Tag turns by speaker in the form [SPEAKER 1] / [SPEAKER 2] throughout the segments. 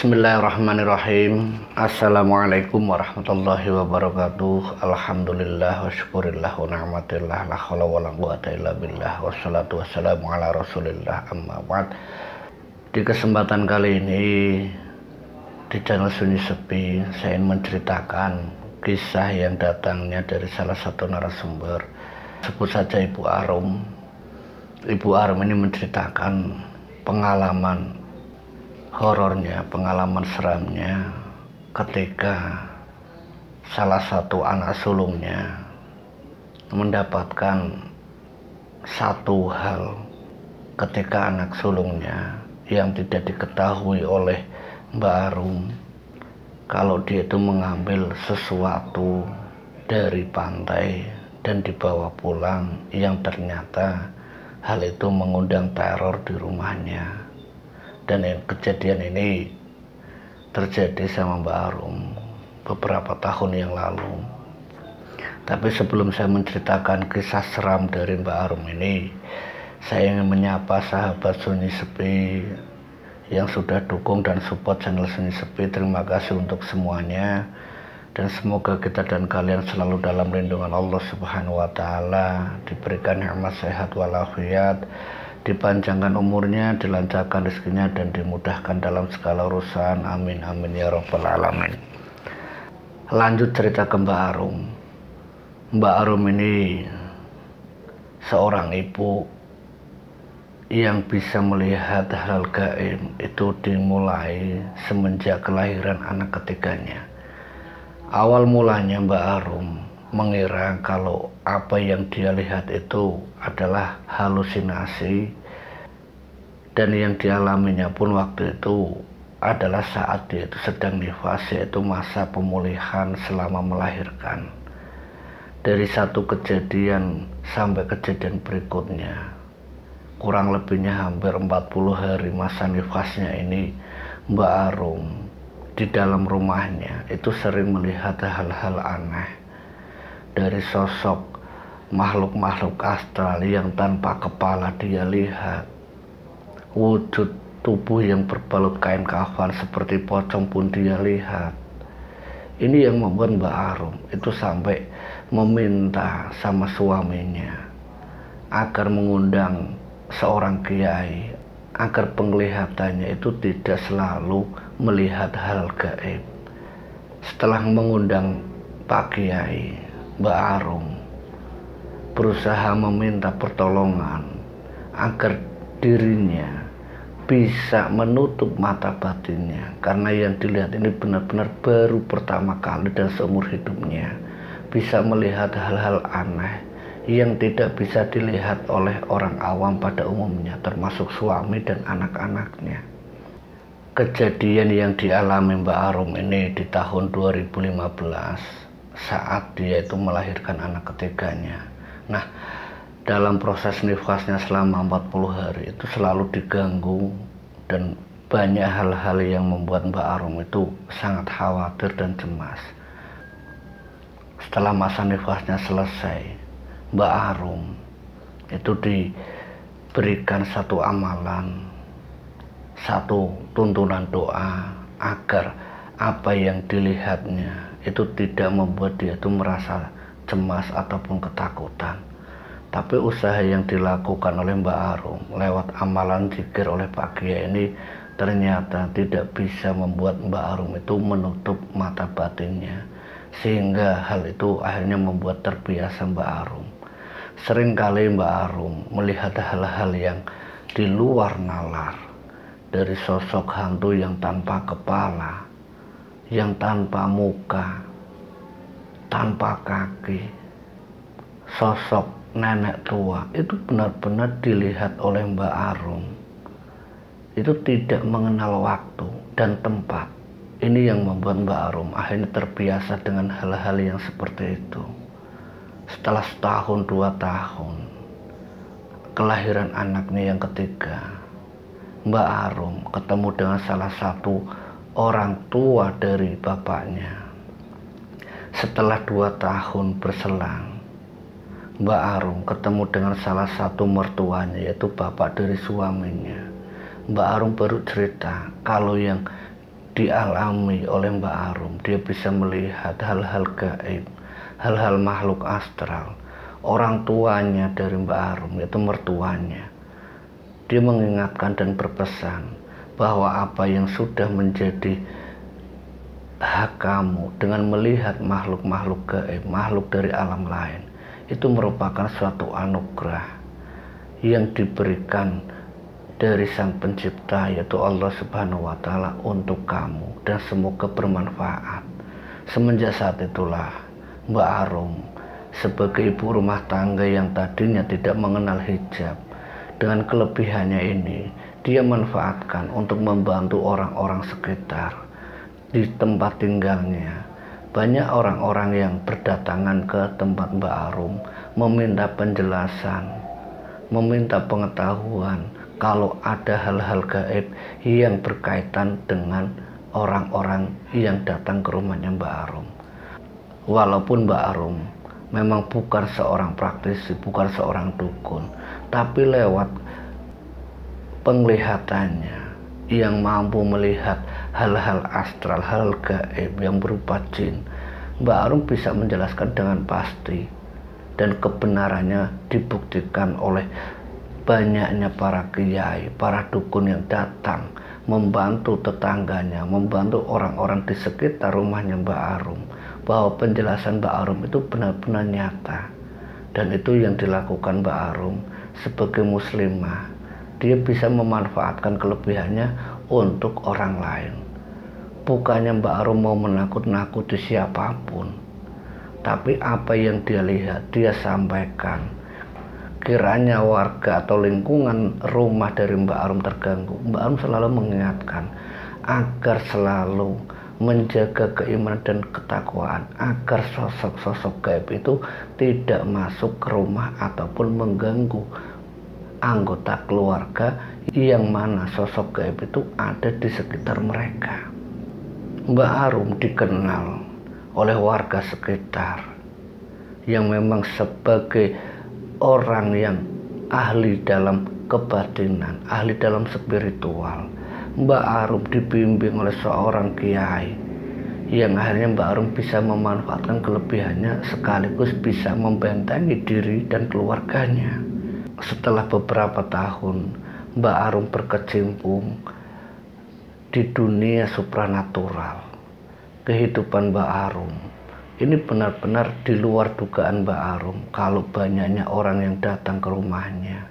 [SPEAKER 1] Bismillahirrahmanirrahim. Assalamualaikum warahmatullahi wabarakatuh. Alhamdulillah wa syukurillah wa ni'matillah la haula wa la quwata illa billah wassalatu wassalamu ala rasulillah amma ba'd. Di kesempatan kali ini di channel Sunyi Sepi, saya ingin menceritakan kisah yang datangnya dari salah satu narasumber, sebut saja Ibu Arum. Ibu Arum ini menceritakan pengalaman horornya, pengalaman seramnya ketika salah satu anak sulungnya mendapatkan satu hal ketika anak sulungnya yang tidak diketahui oleh Mbak Arum, kalau dia itu mengambil sesuatu dari pantai dan dibawa pulang, yang ternyata hal itu mengundang teror di rumahnya. Dan kejadian ini terjadi sama Mbak Arum beberapa tahun yang lalu. Tapi sebelum saya menceritakan kisah seram dari Mbak Arum ini, saya ingin menyapa sahabat Sunyi Sepi yang sudah dukung dan support channel Sunyi Sepi. Terima kasih untuk semuanya, dan semoga kita dan kalian selalu dalam lindungan Allah Subhanahu wa Ta'ala, diberikan nikmat sehat walafiat, dipanjangkan umurnya, dilancarkan rezekinya, dan dimudahkan dalam segala urusan. Amin amin ya rabbal alamin. Lanjut cerita ke Mbak Arum. Mbak Arum ini seorang ibu yang bisa melihat hal gaib itu dimulai semenjak kelahiran anak ketiganya. Awal mulanya Mbak Arum mengira kalau apa yang dia lihat itu adalah halusinasi, dan yang dialaminya pun waktu itu adalah saat dia itu sedang nifas, yaitu masa pemulihan selama melahirkan. Dari satu kejadian sampai kejadian berikutnya, kurang lebihnya hampir 40 hari masa nifasnya ini, Mbak Arum di dalam rumahnya itu sering melihat hal-hal aneh, dari sosok makhluk-makhluk astral yang tanpa kepala dia lihat, wujud tubuh yang berbalut kain kafan seperti pocong pun dia lihat. Ini yang membuat Mbak Arum itu sampai meminta sama suaminya agar mengundang seorang kiai, agar penglihatannya itu tidak selalu melihat hal gaib. Setelah mengundang Pak Kiai, Mbak Arum berusaha meminta pertolongan agar dirinya bisa menutup mata batinnya, karena yang dilihat ini benar-benar baru pertama kali dan seumur hidupnya bisa melihat hal-hal aneh yang tidak bisa dilihat oleh orang awam pada umumnya, termasuk suami dan anak-anaknya. Kejadian yang dialami Mbak Arum ini di tahun 2015 saat dia itu melahirkan anak ketiganya. Nah, dalam proses nifasnya selama 40 hari itu selalu diganggu, dan banyak hal-hal yang membuat Mbak Arum itu sangat khawatir dan cemas. Setelah masa nifasnya selesai, Mbak Arum itu diberikan satu amalan, satu tuntunan doa agar apa yang dilihatnya itu tidak membuat dia itu merasa cemas ataupun ketakutan. Tapi usaha yang dilakukan oleh Mbak Arum lewat amalan zikir oleh Pak Kiai ini ternyata tidak bisa membuat Mbak Arum itu menutup mata batinnya, sehingga hal itu akhirnya membuat terbiasa Mbak Arum. Seringkali Mbak Arum melihat hal-hal yang di luar nalar, dari sosok hantu yang tanpa kepala, yang tanpa muka, tanpa kaki, sosok nenek tua, itu benar-benar dilihat oleh Mbak Arum. Itu tidak mengenal waktu dan tempat. Ini yang membuat Mbak Arum akhirnya terbiasa dengan hal-hal yang seperti itu. Setelah setahun 2 tahun kelahiran anaknya yang ketiga, Mbak Arum ketemu dengan salah satu orang tua dari bapaknya. Setelah 2 tahun berselang, Mbak Arum ketemu dengan salah satu mertuanya, yaitu bapak dari suaminya. Mbak Arum baru cerita kalau yang dialami oleh Mbak Arum. Dia bisa melihat hal-hal gaib, hal-hal makhluk astral. Orang tuanya dari Mbak Arum, yaitu mertuanya, dia mengingatkan dan berpesan bahwa apa yang sudah menjadi hak kamu dengan melihat makhluk-makhluk gaib, makhluk dari alam lain, itu merupakan suatu anugerah yang diberikan dari Sang Pencipta, yaitu Allah Subhanahu wa Ta'ala, untuk kamu, dan semoga bermanfaat. Semenjak saat itulah Mbak Arum sebagai ibu rumah tangga yang tadinya tidak mengenal hijab, dengan kelebihannya ini dia manfaatkan untuk membantu orang-orang sekitar di tempat tinggalnya. Banyak orang-orang yang berdatangan ke tempat Mbak Arum meminta penjelasan, meminta pengetahuan kalau ada hal-hal gaib yang berkaitan dengan orang-orang yang datang ke rumahnya Mbak Arum. Walaupun Mbak Arum memang bukan seorang praktisi, bukan seorang dukun, tapi lewat penglihatannya yang mampu melihat hal-hal astral, hal gaib yang berupa jin, Mbak Arum bisa menjelaskan dengan pasti, dan kebenarannya dibuktikan oleh banyaknya para kiai, para dukun yang datang membantu tetangganya, membantu orang-orang di sekitar rumahnya Mbak Arum, bahwa penjelasan Mbak Arum itu benar-benar nyata. Dan itu yang dilakukan Mbak Arum sebagai muslimah. Dia bisa memanfaatkan kelebihannya untuk orang lain. Bukannya Mbak Arum mau menakut-nakuti siapapun, tapi apa yang dia lihat, dia sampaikan. Kiranya warga atau lingkungan rumah dari Mbak Arum terganggu, Mbak Arum selalu mengingatkan agar selalu menjaga keimanan dan ketakwaan, agar sosok-sosok gaib itu tidak masuk ke rumah ataupun mengganggu anggota keluarga yang mana sosok gaib itu ada di sekitar mereka. Mbak Arum dikenal oleh warga sekitar yang memang sebagai orang yang ahli dalam kebatinan, ahli dalam spiritual. Mbak Arum dibimbing oleh seorang kiai yang akhirnya Mbak Arum bisa memanfaatkan kelebihannya sekaligus bisa membentengi diri dan keluarganya. Setelah beberapa tahun Mbak Arum berkecimpung di dunia supranatural, kehidupan Mbak Arum ini benar-benar di luar dugaan Mbak Arum kalau banyaknya orang yang datang ke rumahnya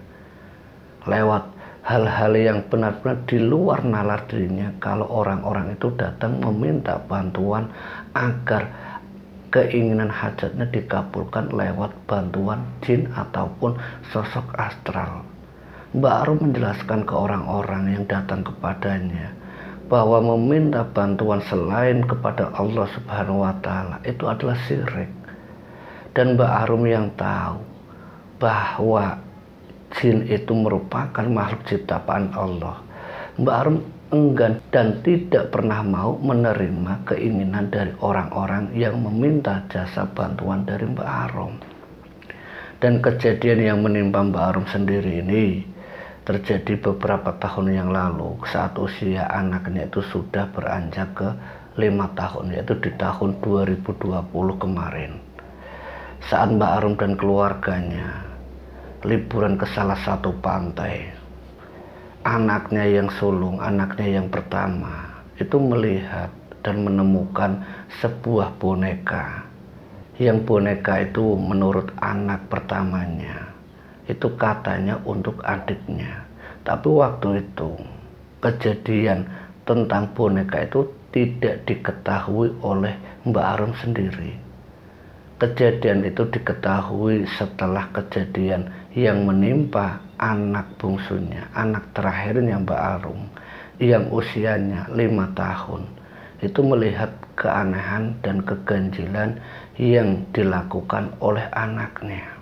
[SPEAKER 1] lewat hal-hal yang benar-benar di luar nalar dirinya, kalau orang-orang itu datang meminta bantuan agar keinginan hajatnya dikabulkan lewat bantuan jin ataupun sosok astral. Mbak Arum menjelaskan ke orang-orang yang datang kepadanya bahwa meminta bantuan selain kepada Allah Subhanahu wa Ta'ala itu adalah syirik. Dan Mbak Arum yang tahu bahwa jin itu merupakan makhluk ciptaan Allah, Mbak Arum enggan dan tidak pernah mau menerima keinginan dari orang-orang yang meminta jasa bantuan dari Mbak Arum. Dan kejadian yang menimpa Mbak Arum sendiri ini terjadi beberapa tahun yang lalu saat usia anaknya itu sudah beranjak ke 5 tahun, yaitu di tahun 2020 kemarin. Saat Mbak Arum dan keluarganya liburan ke salah satu pantai, anaknya yang sulung, anaknya yang pertama itu melihat dan menemukan sebuah boneka. Yang boneka itu menurut anak pertamanya itu katanya untuk adiknya. Tapi waktu itu kejadian tentang boneka itu tidak diketahui oleh Mbak Arum sendiri. Kejadian itu diketahui setelah kejadian yang menimpa anak bungsunya, anak terakhirnya Mbak Arum yang usianya 5 tahun. Itu melihat keanehan dan keganjilan yang dilakukan oleh anaknya.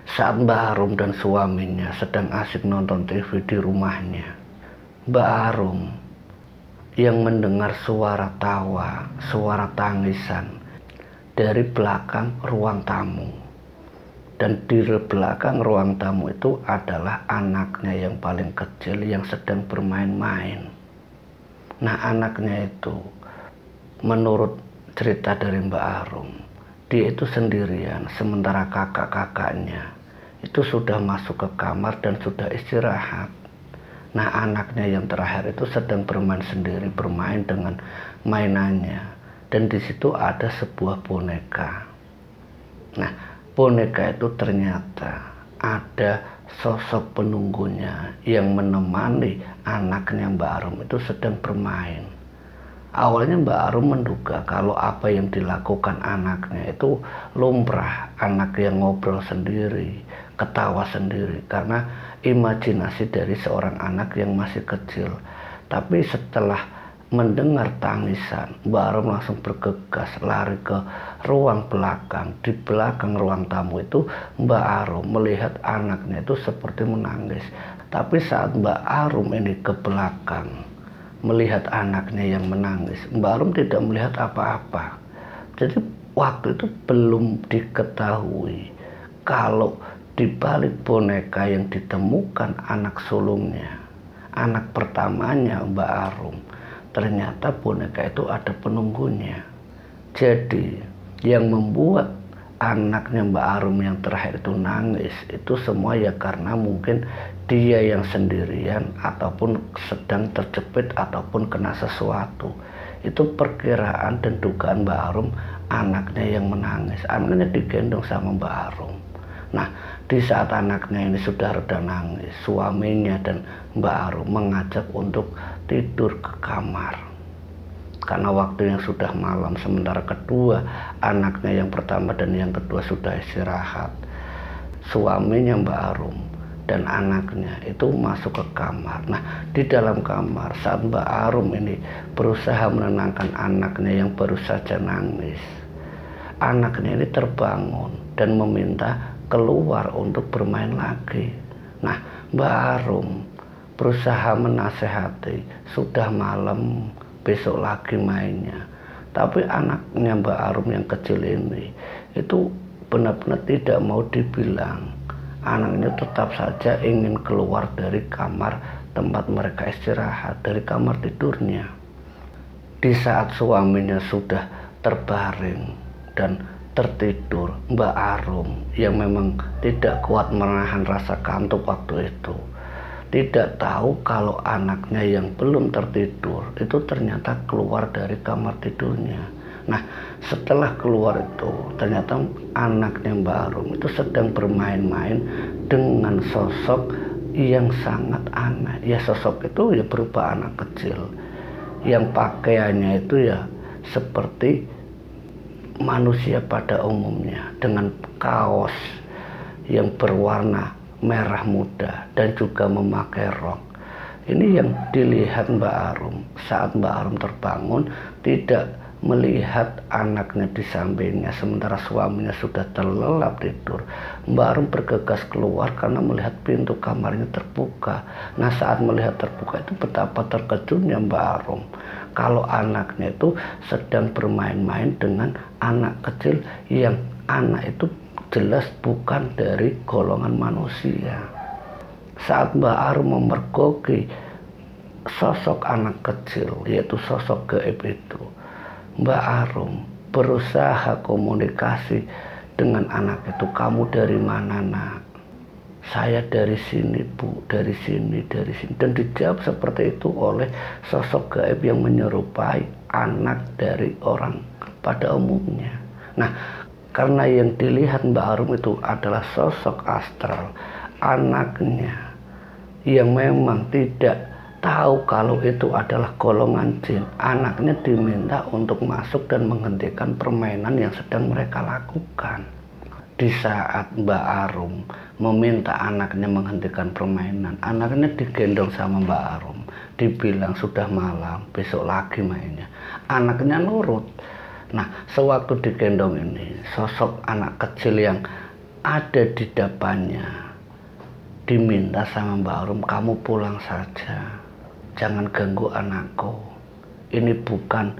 [SPEAKER 1] Saat Mbak Arum dan suaminya sedang asik nonton TV di rumahnya, Mbak Arum yang mendengar suara tawa, suara tangisan dari belakang ruang tamu. Dan di belakang ruang tamu itu adalah anaknya yang paling kecil yang sedang bermain-main. Nah, anaknya itu menurut cerita dari Mbak Arum, dia itu sendirian, sementara kakak-kakaknya itu sudah masuk ke kamar dan sudah istirahat. Nah, anaknya yang terakhir itu sedang bermain sendiri, bermain dengan mainannya. Dan di situ ada sebuah boneka. Nah, boneka itu ternyata ada sosok penunggunya yang menemani anaknya Mbak Arum itu sedang bermain. Awalnya Mbak Arum menduga kalau apa yang dilakukan anaknya itu lumrah, anak yang ngobrol sendiri, ketawa sendiri, karena imajinasi dari seorang anak yang masih kecil. Tapi setelah mendengar tangisan, Mbak Arum langsung bergegas lari ke ruang belakang. Di belakang ruang tamu itu Mbak Arum melihat anaknya itu seperti menangis. Tapi saat Mbak Arum ini ke belakang melihat anaknya yang menangis, Mbak Arum tidak melihat apa-apa. Jadi waktu itu belum diketahui kalau di balik boneka yang ditemukan anak sulungnya, anak pertamanya Mbak Arum, ternyata boneka itu ada penunggunya. Jadi yang membuat anaknya Mbak Arum yang terakhir itu nangis itu semua ya karena mungkin dia yang sendirian ataupun sedang terjepit ataupun kena sesuatu. Itu perkiraan dan dugaan Mbak Arum, anaknya yang menangis. Anaknya digendong sama Mbak Arum. Nah, di saat anaknya ini sudah reda nangis, suaminya dan Mbak Arum mengajak untuk tidur ke kamar. Karena waktu yang sudah malam, sementara kedua anaknya yang pertama dan yang kedua sudah istirahat. Suaminya Mbak Arum dan anaknya itu masuk ke kamar. Nah, di dalam kamar saat Mbak Arum ini berusaha menenangkan anaknya yang baru saja nangis, anaknya ini terbangun dan meminta keluar untuk bermain lagi. Nah, Mbak Arum berusaha menasehati, sudah malam, besok lagi mainnya. Tapi anaknya Mbak Arum yang kecil ini itu benar-benar tidak mau dibilang. Anaknya tetap saja ingin keluar dari kamar tempat mereka istirahat, dari kamar tidurnya. Di saat suaminya sudah terbaring dan tertidur, Mbak Arum yang memang tidak kuat menahan rasa kantuk waktu itu, tidak tahu kalau anaknya yang belum tertidur itu ternyata keluar dari kamar tidurnya. Nah, setelah keluar itu ternyata anaknya Mbak Arum itu sedang bermain-main dengan sosok yang sangat aneh. Ya, sosok itu ya berupa anak kecil yang pakaiannya itu ya seperti manusia pada umumnya, dengan kaos yang berwarna merah muda dan juga memakai rok. Ini yang dilihat Mbak Arum. Saat Mbak Arum terbangun, tidak melihat anaknya di sampingnya, sementara suaminya sudah terlelap tidur. Mbak Arum bergegas keluar karena melihat pintu kamarnya terbuka. Nah, saat melihat terbuka itu betapa terkejutnya Mbak Arum kalau anaknya itu sedang bermain-main dengan anak kecil yang anak itu jelas bukan dari golongan manusia. Saat Mbak Arum memergoki sosok anak kecil, yaitu sosok gaib itu, Mbak Arum berusaha komunikasi dengan anak itu. Kamu dari mana, Nak? Saya dari sini, Bu, dari sini, dari sini. Dan dijawab seperti itu oleh sosok gaib yang menyerupai anak dari orang pada umumnya. Nah, karena yang dilihat Mbak Arum itu adalah sosok astral anaknya yang memang tidak tahu kalau itu adalah golongan jin, anaknya diminta untuk masuk dan menghentikan permainan yang sedang mereka lakukan. Di saat Mbak Arum meminta anaknya menghentikan permainan, anaknya digendong sama Mbak Arum, dibilang sudah malam, besok lagi mainnya. Anaknya nurut. Nah, sewaktu digendong ini, sosok anak kecil yang ada di depannya diminta sama Mbak Arum, kamu pulang saja, jangan ganggu anakku, ini bukan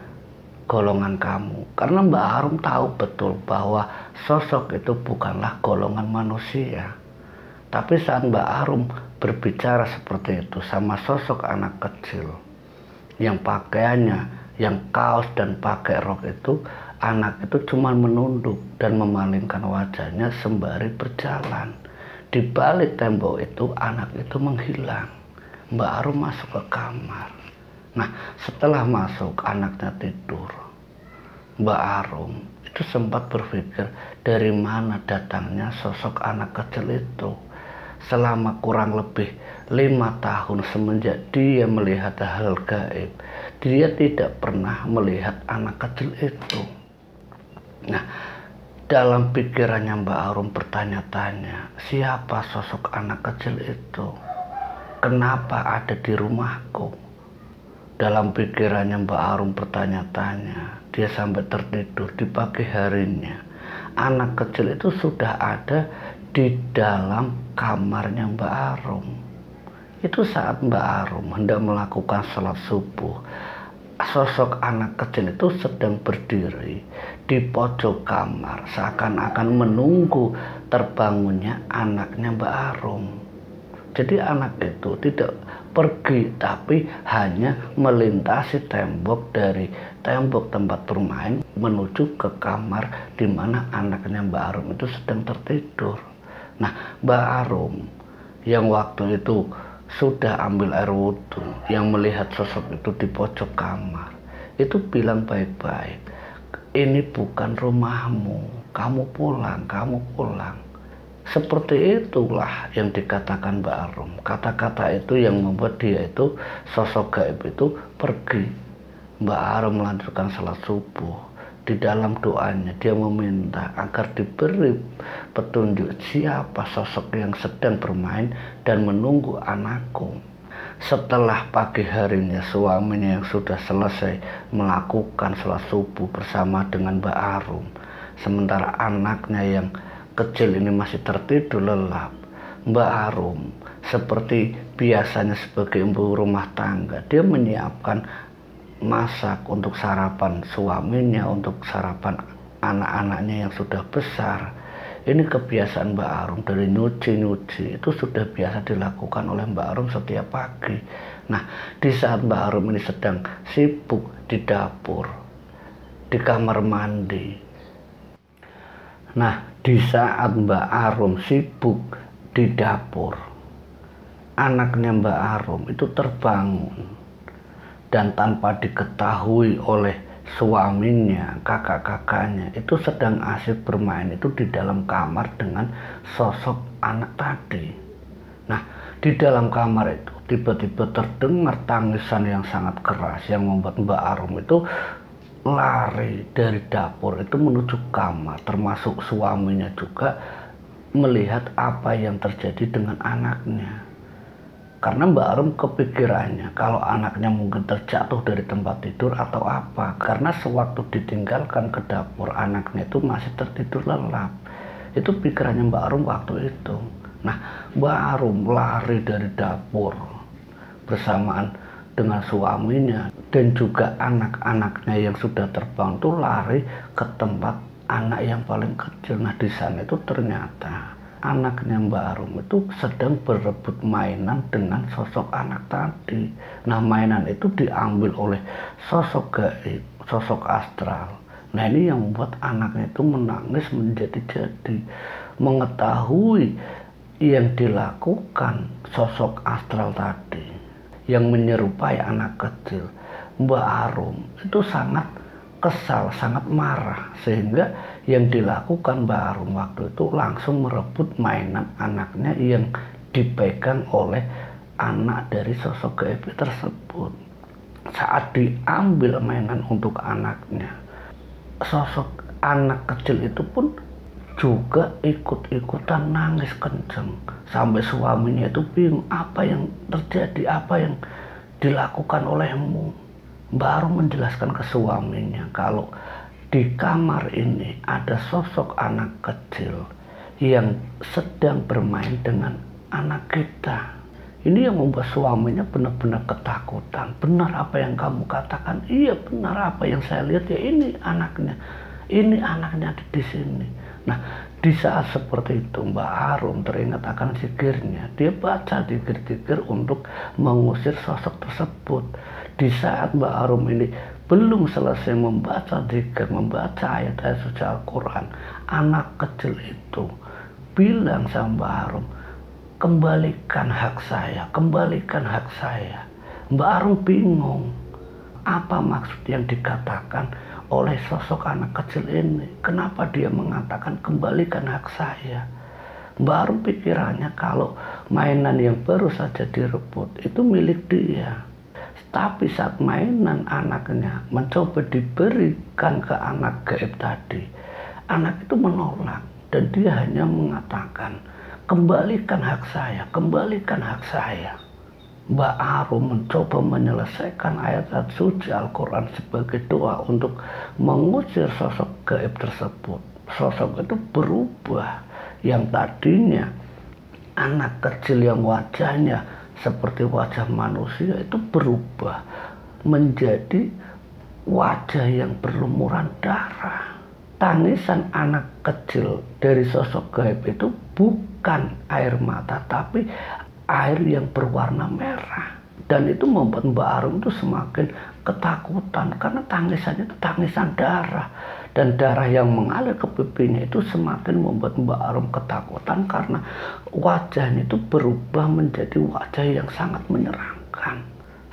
[SPEAKER 1] golongan kamu. Karena Mbak Arum tahu betul bahwa sosok itu bukanlah golongan manusia. Tapi saat Mbak Arum berbicara seperti itu sama sosok anak kecil, yang pakaiannya, yang kaos dan pakai rok itu, anak itu cuma menunduk dan memalingkan wajahnya sembari berjalan. Di balik tembok itu anak itu menghilang. Mbak Arum masuk ke kamar. Nah, setelah masuk anaknya tidur. Mbak Arum itu sempat berpikir dari mana datangnya sosok anak kecil itu. Selama kurang lebih 5 tahun semenjak dia melihat hal gaib, dia tidak pernah melihat anak kecil itu. Nah, dalam pikirannya Mbak Arum bertanya-tanya, siapa sosok anak kecil itu? Kenapa ada di rumahku? Dalam pikirannya Mbak Arum bertanya-tanya, dia sampai tertidur. Di pagi harinya, anak kecil itu sudah ada di dalam kamarnya Mbak Arum. Itu saat Mbak Arum hendak melakukan sholat subuh, sosok anak kecil itu sedang berdiri di pojok kamar, seakan-akan menunggu terbangunnya anaknya Mbak Arum. Jadi anak itu tidak pergi, tapi hanya melintasi tembok dari tembok tempat bermain menuju ke kamar di mana anaknya Mbak Arum itu sedang tertidur. Nah, Mbak Arum yang waktu itu sudah ambil air wudhu, yang melihat sosok itu di pojok kamar, itu bilang baik-baik, ini bukan rumahmu, kamu pulang, kamu pulang. Seperti itulah yang dikatakan Mbak Arum. Kata-kata itu yang membuat dia itu, sosok gaib itu pergi. Mbak Arum melanjutkan salat subuh. Di dalam doanya dia meminta agar diberi petunjuk siapa sosok yang sedang bermain dan menunggu anakku. Setelah pagi harinya suaminya yang sudah selesai melakukan salat subuh bersama dengan Mbak Arum, sementara anaknya yang kecil ini masih tertidur lelap, Mbak Arum seperti biasanya sebagai ibu rumah tangga, dia menyiapkan masak untuk sarapan suaminya, untuk sarapan anak-anaknya yang sudah besar. Ini kebiasaan Mbak Arum, dari nyuci-nyuci itu sudah biasa dilakukan oleh Mbak Arum setiap pagi. Nah, di saat Mbak Arum ini sedang sibuk di dapur, di kamar mandi. Nah, di saat Mbak Arum sibuk di dapur, anaknya Mbak Arum itu terbangun. Dan tanpa diketahui oleh suaminya, kakak-kakaknya itu sedang asik bermain itu di dalam kamar dengan sosok anak tadi. Nah, di dalam kamar itu tiba-tiba terdengar tangisan yang sangat keras yang membuat Mbak Arum itu lari dari dapur itu menuju kamar, termasuk suaminya juga melihat apa yang terjadi dengan anaknya. Karena Mbak Arum kepikirannya kalau anaknya mungkin terjatuh dari tempat tidur atau apa. Karena sewaktu ditinggalkan ke dapur, anaknya itu masih tertidur lelap. Itu pikirannya Mbak Arum waktu itu. Nah, Mbak Arum lari dari dapur bersamaan dengan suaminya dan juga anak-anaknya yang sudah terbang itu lari ke tempat anak yang paling kecil. Nah, di sana itu ternyata anaknya Mbak Arum itu sedang berebut mainan dengan sosok anak tadi. Nah, mainan itu diambil oleh sosok gaib, sosok astral. Nah, ini yang membuat anaknya itu menangis menjadi-jadi. Mengetahui yang dilakukan sosok astral tadi, yang menyerupai anak kecil, Mbak Arum itu sangat kesal, sangat marah, sehingga yang dilakukan Mbak Arum waktu itu langsung merebut mainan anaknya yang dipegang oleh anak dari sosok gaib tersebut. Saat diambil mainan untuk anaknya, sosok anak kecil itu pun juga ikut-ikutan nangis kenceng, sampai suaminya itu bingung apa yang terjadi, apa yang dilakukan olehmu. Mbak Arum menjelaskan ke suaminya kalau di kamar ini ada sosok anak kecil yang sedang bermain dengan anak kita. Ini yang membuat suaminya benar-benar ketakutan. Benar apa yang kamu katakan? Iya, benar apa yang saya lihat, ya ini anaknya. Ini anaknya ada di sini. Nah, Di saat seperti itu Mbak Arum teringat akan zikirnya. Dia baca zikir-zikir untuk mengusir sosok tersebut. Di saat Mbak Arum ini belum selesai membaca zikir, membaca ayat-ayat suci Al-Quran, anak kecil itu bilang sama Mbak Arum, kembalikan hak saya, kembalikan hak saya. Mbak Arum bingung, apa maksud yang dikatakan oleh sosok anak kecil ini? Kenapa dia mengatakan kembalikan hak saya? Mbak Arum pikirannya kalau mainan yang baru saja direbut itu milik dia. Tapi saat mainan anaknya mencoba diberikan ke anak gaib tadi, anak itu menolak dan dia hanya mengatakan, kembalikan hak saya, kembalikan hak saya. Mbak Arum mencoba menyelesaikan ayat-ayat suci Al-Quran sebagai doa untuk mengusir sosok gaib tersebut. Sosok itu berubah, yang tadinya anak kecil yang wajahnya seperti wajah manusia itu berubah menjadi wajah yang berlumuran darah. Tangisan anak kecil dari sosok gaib itu bukan air mata, tapi air yang berwarna merah. Dan itu membuat Mbak Arum itu semakin ketakutan karena tangisannya itu tangisan darah. Dan darah yang mengalir ke pipinya itu semakin membuat Mbak Arum ketakutan karena wajahnya itu berubah menjadi wajah yang sangat menyeramkan.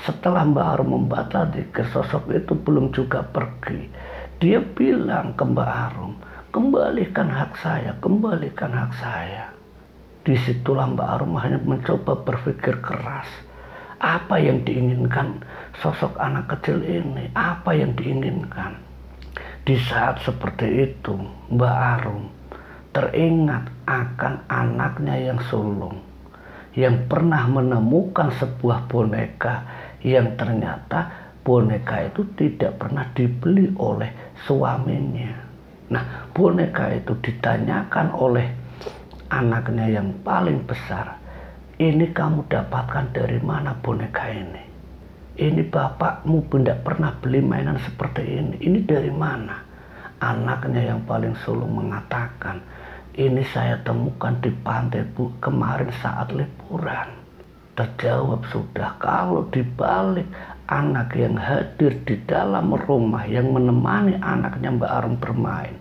[SPEAKER 1] Setelah Mbak Arum membaca zikir, sosok itu belum juga pergi. Dia bilang ke Mbak Arum, kembalikan hak saya, kembalikan hak saya. Disitulah Mbak Arum hanya mencoba berpikir keras. Apa yang diinginkan sosok anak kecil ini? Apa yang diinginkan? Di saat seperti itu, Mbak Arum teringat akan anaknya yang sulung, yang pernah menemukan sebuah boneka yang ternyata boneka itu tidak pernah dibeli oleh suaminya. Nah, boneka itu ditanyakan oleh anaknya yang paling besar, ini kamu dapatkan dari mana boneka ini? Ini bapakmu tidak pernah beli mainan seperti ini dari mana? Anaknya yang paling sulung mengatakan, ini saya temukan di pantai Bu kemarin saat liburan. Terjawab sudah, kalau dibalik anak yang hadir di dalam rumah yang menemani anaknya Mbak Arum bermain,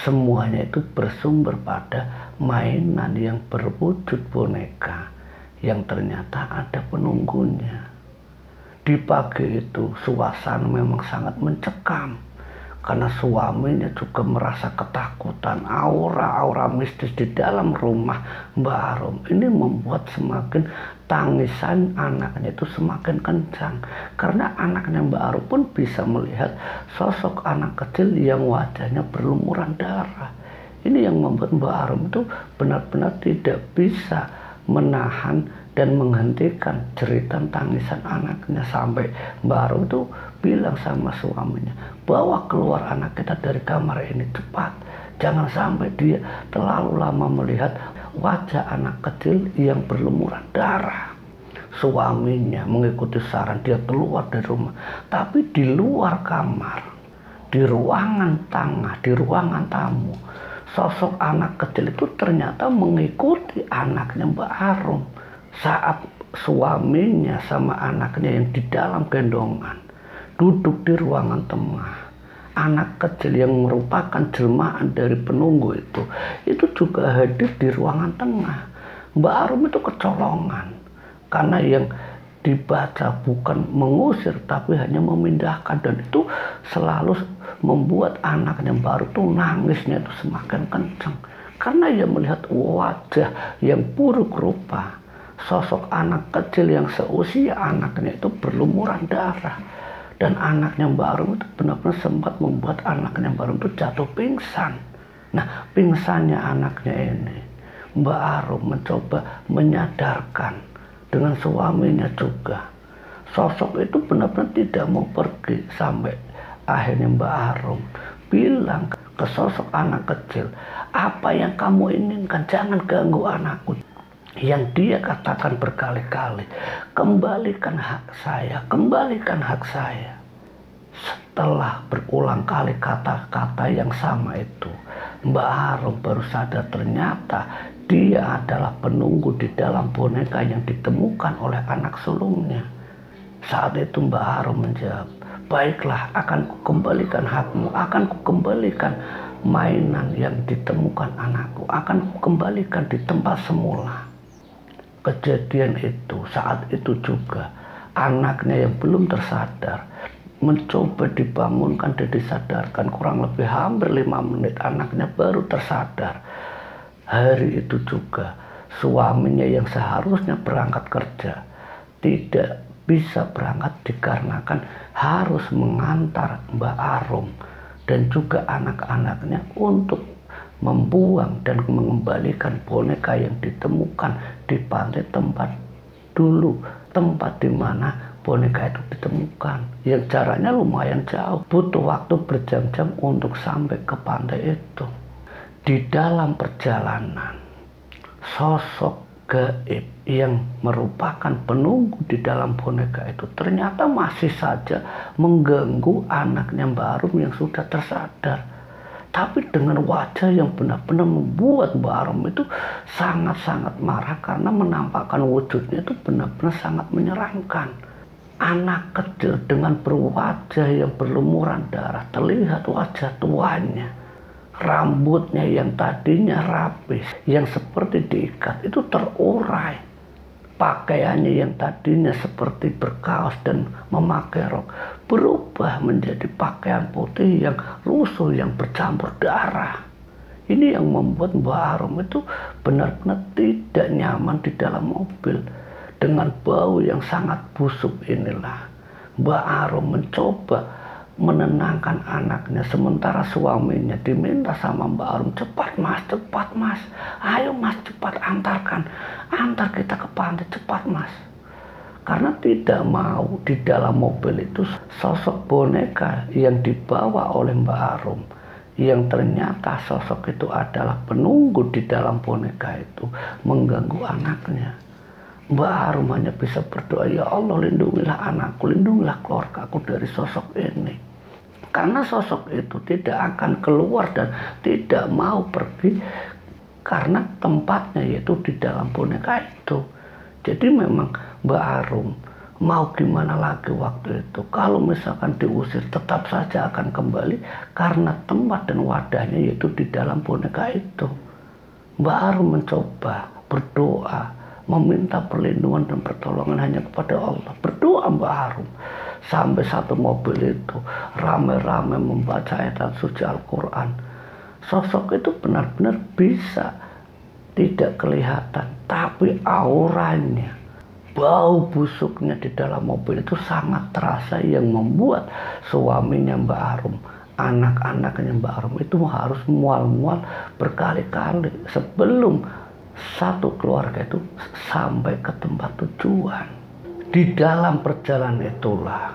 [SPEAKER 1] semuanya itu bersumber pada mainan yang berwujud boneka yang ternyata ada penunggunya. Di pagi itu suasana memang sangat mencekam karena suaminya juga merasa ketakutan. Aura-aura mistis di dalam rumah Mbak Arum ini membuat semakin tangisan anaknya itu semakin kencang, karena anaknya Mbak Arum pun bisa melihat sosok anak kecil yang wajahnya berlumuran darah. Ini yang membuat Mbak Arum itu benar-benar tidak bisa menahan dan menghentikan jeritan tangisan anaknya, sampai Mbak Arum itu bilang sama suaminya, bawa keluar anak kita dari kamar ini cepat, jangan sampai dia terlalu lama melihat wajah anak kecil yang berlumuran darah. Suaminya mengikuti saran, dia keluar dari rumah, tapi di luar kamar, di ruangan tengah, di ruangan tamu, sosok anak kecil itu ternyata mengikuti anaknya Mbak Arum. Saat suaminya sama anaknya yang di dalam gendongan duduk di ruangan tengah, anak kecil yang merupakan jelmaan dari penunggu itu juga hadir di ruangan tengah. Mbak Arum itu kecolongan karena yang dibaca bukan mengusir tapi hanya memindahkan, dan itu selalu membuat anaknya baru tuh nangisnya itu semakin kencang karena ia melihat wajah yang buruk rupa sosok anak kecil yang seusia anaknya itu berlumuran darah. Dan anaknya Mbak Arum itu benar-benar sempat membuat anaknya Mbak Arum itu jatuh pingsan. Nah, pingsannya anaknya ini, Mbak Arum mencoba menyadarkan dengan suaminya juga. Sosok itu benar-benar tidak mau pergi, sampai akhirnya Mbak Arum bilang ke sosok anak kecil, apa yang kamu inginkan, jangan ganggu anakku. Yang dia katakan berkali-kali, kembalikan hak saya, kembalikan hak saya. Setelah berulang kali kata-kata yang sama itu, Mbak Arum baru sadar ternyata dia adalah penunggu di dalam boneka yang ditemukan oleh anak sulungnya. Saat itu Mbak Arum menjawab, baiklah, akan kukembalikan hakmu, akan kukembalikan mainan yang ditemukan anakku, akan kukembalikan di tempat semula. Kejadian itu, saat itu juga anaknya yang belum tersadar mencoba dibangunkan dan disadarkan. Kurang lebih hampir 5 menit anaknya baru tersadar. Hari itu juga suaminya yang seharusnya berangkat kerja tidak bisa berangkat dikarenakan harus mengantar Mbak Arum dan juga anak-anaknya untuk membuang dan mengembalikan boneka yang ditemukan di pantai tempat di mana boneka itu ditemukan, yang jaraknya lumayan jauh, butuh waktu berjam-jam untuk sampai ke pantai itu. Di dalam perjalanan, sosok gaib yang merupakan penunggu di dalam boneka itu ternyata masih saja mengganggu anaknya Mbak Arum yang sudah tersadar, tapi dengan wajah yang benar-benar membuat Mbak Arum itu sangat-sangat marah karena menampakkan wujudnya itu benar-benar sangat menyeramkan. Anak kecil dengan berwajah yang berlumuran darah, terlihat wajah tuanya, rambutnya yang tadinya rapi, yang seperti diikat itu terurai. Pakaiannya yang tadinya seperti berkaos dan memakai rok berubah menjadi pakaian putih yang lusuh, yang bercampur darah. Ini yang membuat Mbak Arum itu benar-benar tidak nyaman di dalam mobil. Dengan bau yang sangat busuk inilah Mbak Arum mencoba menenangkan anaknya, sementara suaminya diminta sama Mbak Arum, cepat mas, ayo mas, cepat antar kita ke pantai, cepat mas. Karena tidak mau di dalam mobil itu sosok boneka yang dibawa oleh Mbak Arum, yang ternyata sosok itu adalah penunggu di dalam boneka itu, mengganggu anaknya. Mbak Arum hanya bisa berdoa, ya Allah, lindungilah anakku, lindungilah keluargaku dari sosok ini. Karena sosok itu tidak akan keluar dan tidak mau pergi karena tempatnya yaitu di dalam boneka itu. Jadi memang Mbak Arum mau gimana lagi waktu itu, kalau misalkan diusir tetap saja akan kembali karena tempat dan wadahnya yaitu di dalam boneka itu. Mbak Arum mencoba berdoa, meminta perlindungan dan pertolongan hanya kepada Allah. Berdoa Mbak Arum sampai satu mobil itu ramai-ramai membaca ayat suci Al-Quran. Sosok itu benar-benar bisa tidak kelihatan, tapi auranya, bau busuknya di dalam mobil itu sangat terasa, yang membuat suaminya Mbak Arum, anak-anaknya Mbak Arum itu harus mual-mual berkali-kali sebelum satu keluarga itu sampai ke tempat tujuan. Di dalam perjalanan itulah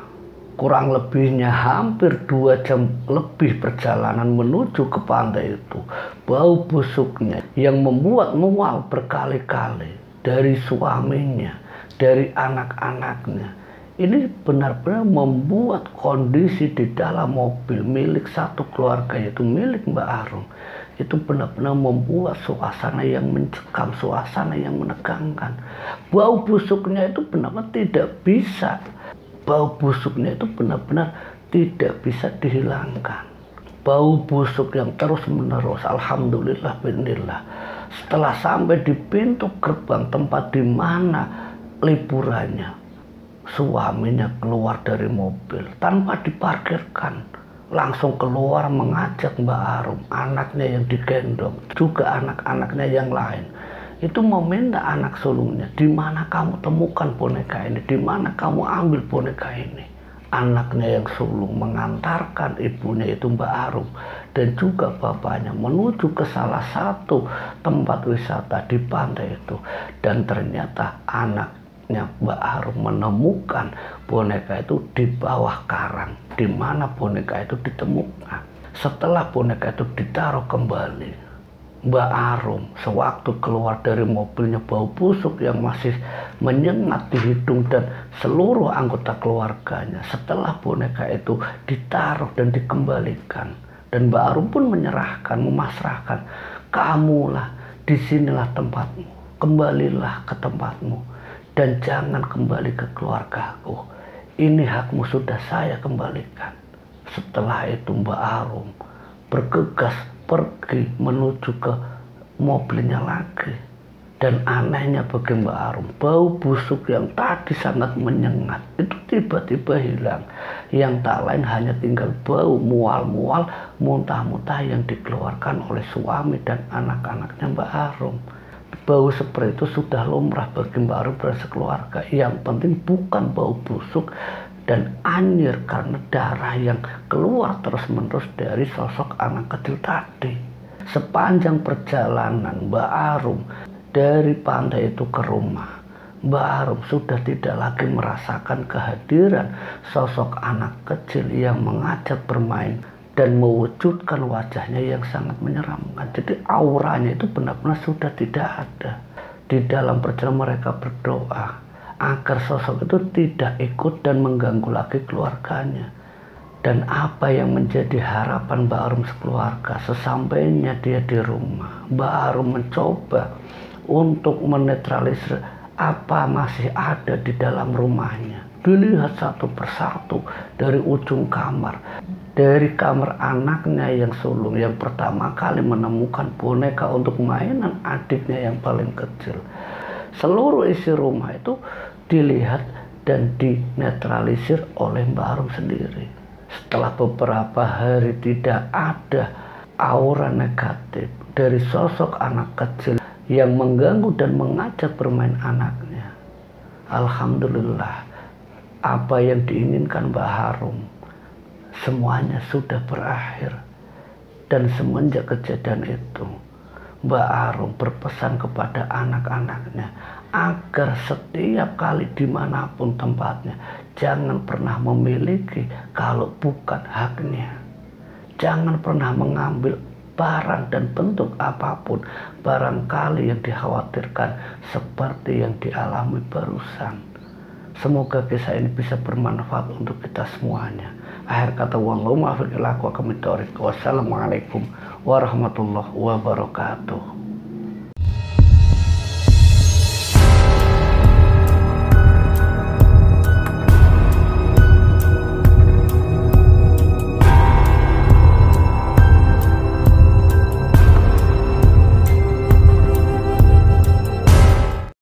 [SPEAKER 1] kurang lebihnya hampir 2 jam lebih perjalanan menuju ke pantai itu, bau busuknya yang membuat mual berkali-kali dari suaminya, dari anak-anaknya, ini benar-benar membuat kondisi di dalam mobil milik satu keluarga yaitu milik Mbak Arum itu benar-benar membuat suasana yang mencekam, suasana yang menegangkan. Bau busuknya itu benar-benar tidak bisa, bau busuknya itu benar-benar tidak bisa dihilangkan. Bau busuk yang terus menerus. Alhamdulillah binillah, setelah sampai di pintu gerbang tempat di mana liburannya, suaminya keluar dari mobil tanpa diparkirkan, langsung keluar mengajak Mbak Arum, anaknya yang digendong, juga anak-anaknya yang lain. Itu meminta anak sulungnya, di mana kamu temukan boneka ini, di mana kamu ambil boneka ini. Anaknya yang sulung mengantarkan ibunya itu Mbak Arum dan juga bapaknya menuju ke salah satu tempat wisata di pantai itu. Dan ternyata anaknya Mbak Arum menemukan boneka itu di bawah karang, di mana boneka itu ditemukan. Setelah boneka itu ditaruh kembali, Mbak Arum sewaktu keluar dari mobilnya, bau busuk yang masih menyengat di hidung dan seluruh anggota keluarganya. Setelah boneka itu ditaruh dan dikembalikan, Dan Mbak Arum pun menyerahkan, memasrahkan, kamulah, disinilah tempatmu, kembalilah ke tempatmu, dan jangan kembali ke keluargaku. Ini hakmu sudah saya kembalikan. Setelah itu Mbak Arum bergegas pergi menuju ke mobilnya lagi. Dan anehnya bagi Mbak Arum, bau busuk yang tadi sangat menyengat itu tiba-tiba hilang. Yang tak lain hanya tinggal bau mual-mual, muntah-muntah yang dikeluarkan oleh suami dan anak-anaknya Mbak Arum. Bau seperti itu sudah lumrah bagi Mbak Arum dan sekeluarga. Yang penting bukan bau busuk dan anyir karena darah yang keluar terus-menerus dari sosok anak kecil tadi. Sepanjang perjalanan Mbak Arum dari pantai itu ke rumah, Mbak Arum sudah tidak lagi merasakan kehadiran sosok anak kecil yang mengajak bermain dan mewujudkan wajahnya yang sangat menyeramkan. Jadi auranya itu benar-benar sudah tidak ada. Di dalam perjalanan mereka berdoa agar sosok itu tidak ikut dan mengganggu lagi keluarganya. Dan apa yang menjadi harapan Mbak Arum sekeluarga, sesampainya dia di rumah, Mbak Arum mencoba untuk menetralisir apa masih ada di dalam rumahnya. Dilihat satu persatu dari ujung kamar, dari kamar anaknya yang sulung yang pertama kali menemukan boneka untuk mainan adiknya yang paling kecil. Seluruh isi rumah itu dilihat dan dinetralisir oleh Mbak Arum sendiri. Setelah beberapa hari tidak ada aura negatif dari sosok anak kecil yang mengganggu dan mengajak bermain anaknya, alhamdulillah, apa yang diinginkan Mbak Arum semuanya sudah berakhir. Dan semenjak kejadian itu, Mbak Arum berpesan kepada anak-anaknya agar setiap kali dimanapun tempatnya, jangan pernah memiliki kalau bukan haknya. Jangan pernah mengambil barang dan bentuk apapun barangkali yang dikhawatirkan seperti yang dialami barusan. Semoga kisah ini bisa bermanfaat untuk kita semuanya. Akhir kata, wassalamualaikum warahmatullahi wabarakatuh.